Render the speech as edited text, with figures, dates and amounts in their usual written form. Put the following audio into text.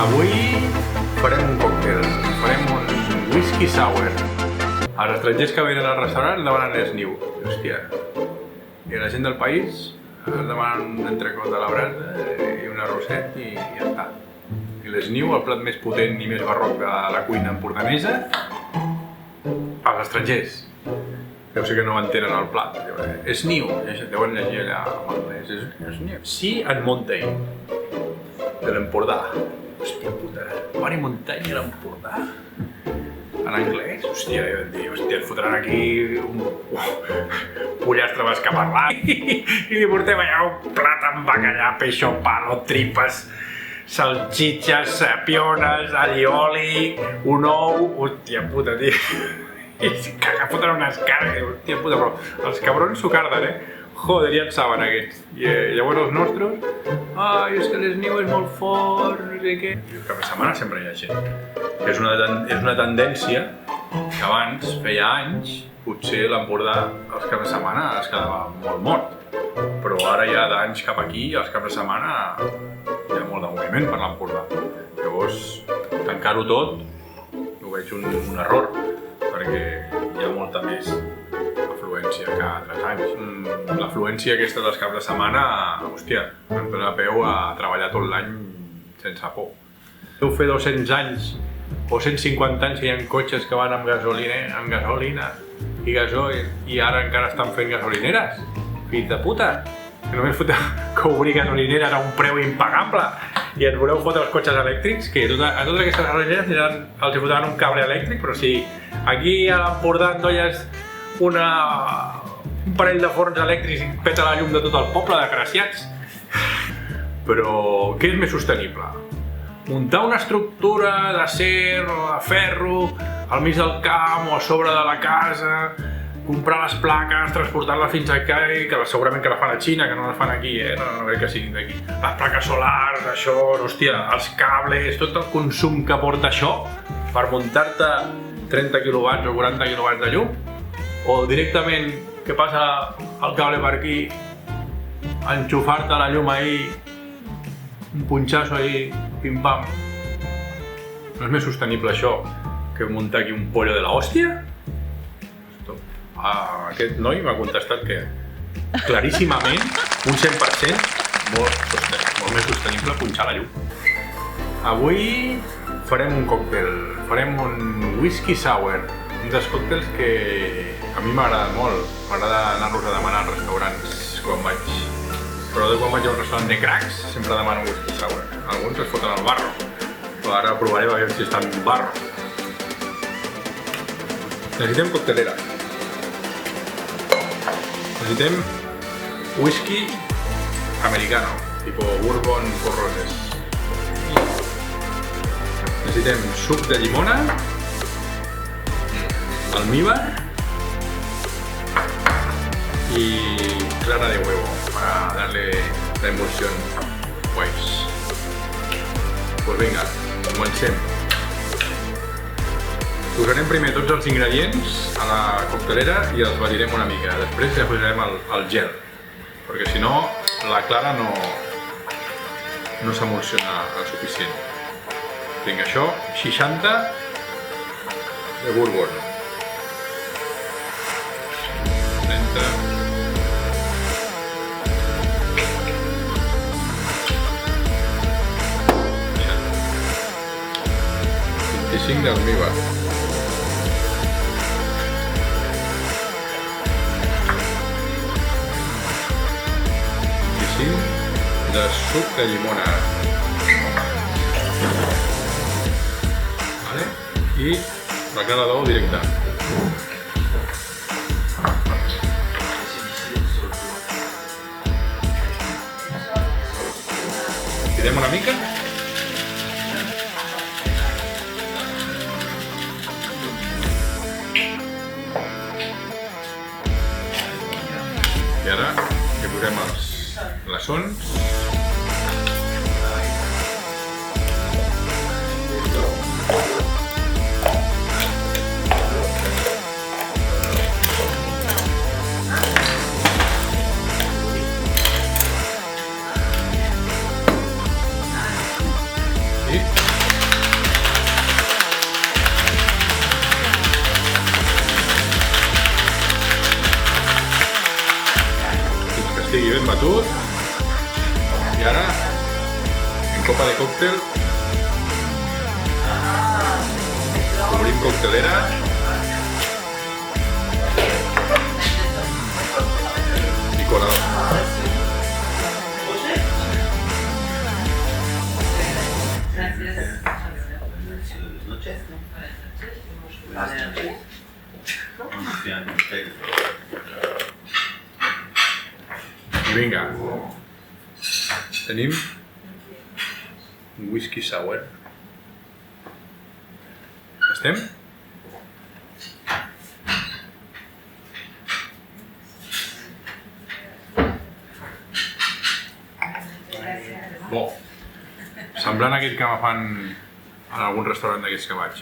Avui farem un còctel, farem un whisky sour. Els estrangers que venen al restaurant demanen l'esniu. Hòstia. I la gent del país demanen un entrecot de la brasa i un arrosset i ja està. I l'esniu, el plat més potent i més barroc de la cuina empordanesa, als estrangers. Deu ser que no entenen el plat. Esniu, deuen llegir allà en anglès. Esniu. Sea and Mountain, de l'Empordà. Hòstia puta, mar i muntanya a l'Empordà? En anglès? Hòstia, deuen dir, hòstia, et fotran aquí un pollastre bascaparrat i li portem allà un plat amb bacallà, peixo palo, tripes, salxitxes, piones, allioli, un ou... Hòstia puta, tio. I que fotran unes cares, hòstia puta, però els cabrons s'ho carden, Joder, ja en saben aquests. I llavors els nostres... Ai, és que l'esniu és molt fort, no sé què... El cap de setmana sempre hi ha gent. És una tendència que abans, feia anys, potser l'Empordà els caps de setmana es quedava molt mort. Però ara ja d'anys cap aquí, els caps de setmana, hi ha molt de moviment per l'Empordà. Llavors, tancar-ho tot, ho veig un error, perquè hi ha molta més afluència que altres anys. L'afluència aquesta dels caps de setmana, hòstia, em dona peu a treballar tot l'any sense por. Deu fer 200 anys o 150 anys que hi ha cotxes que van amb gasolina i gasoil i ara encara estan fent gasolineres. Fills de puta! Que només que obrir gasolineres a un preu impagable i ens voleu fotre els cotxes elèctrics, que a totes aquestes gasolineres els fotran un cable elèctric, però si aquí a l'Empordà endolles un parell de forns elèctrics i peta la llum de tot el poble, desgraciats. Però què és més sostenible? Muntar una estructura d'acer o de ferro al mig del camp o a sobre de la casa, comprar les plaques, transportar-les fins aquí, que segurament que la fan a Xina, que no la fan aquí, no crec que siguin d'aquí. Les plaques solars, això, hòstia, els cables, tot el consum que porta això per muntar-te 30 quilowatts o 40 quilowatts de llum, o directament que passa el cable per aquí, enxufar-te la llum ahí, un punxasso ahí, pim-pam. No és més sostenible això que muntar aquí un pollo de la hòstia? Aquest noi m'ha contestat que claríssimament, un 100%, molt més sostenible punxar la llum. Avui farem un còctel, farem un whisky sour, un dels còctels que a mi m'agrada molt. M'agrada anar-los a demanar als restaurants quan vaig. Però quan vaig a un restaurant de cracs sempre demano whisky sour. Alguns es foten al barro, però ara provarem a veure si estan en barro. Necessitem coctelera. Necessitem whisky americano, tipo bourbon Four Roses. Necessitem suc de llimona, almíbar y clara de huevo para darle la emulsión guays. Pues vinga, comencem. Posarem primer tots els ingredients a la coctelera i els batirem una mica. Després ja posarem el gel, perquè si no la clara no s'emulsiona el suficient. Tinc això, 60 de bourbon. 30. Mira. 25 d'almíbar. 25 de suc de llimona. Vale? I la clara d'ou directa. Tirem una mica. I ara hi posem els glaçons. I ben batut. I ara, en copa de còctel, obrim coctelera. I colador. I vinga, tenim un whisky sour. Estem? Bo, semblant a aquell que me fan en algun restaurant d'aquests que vaig.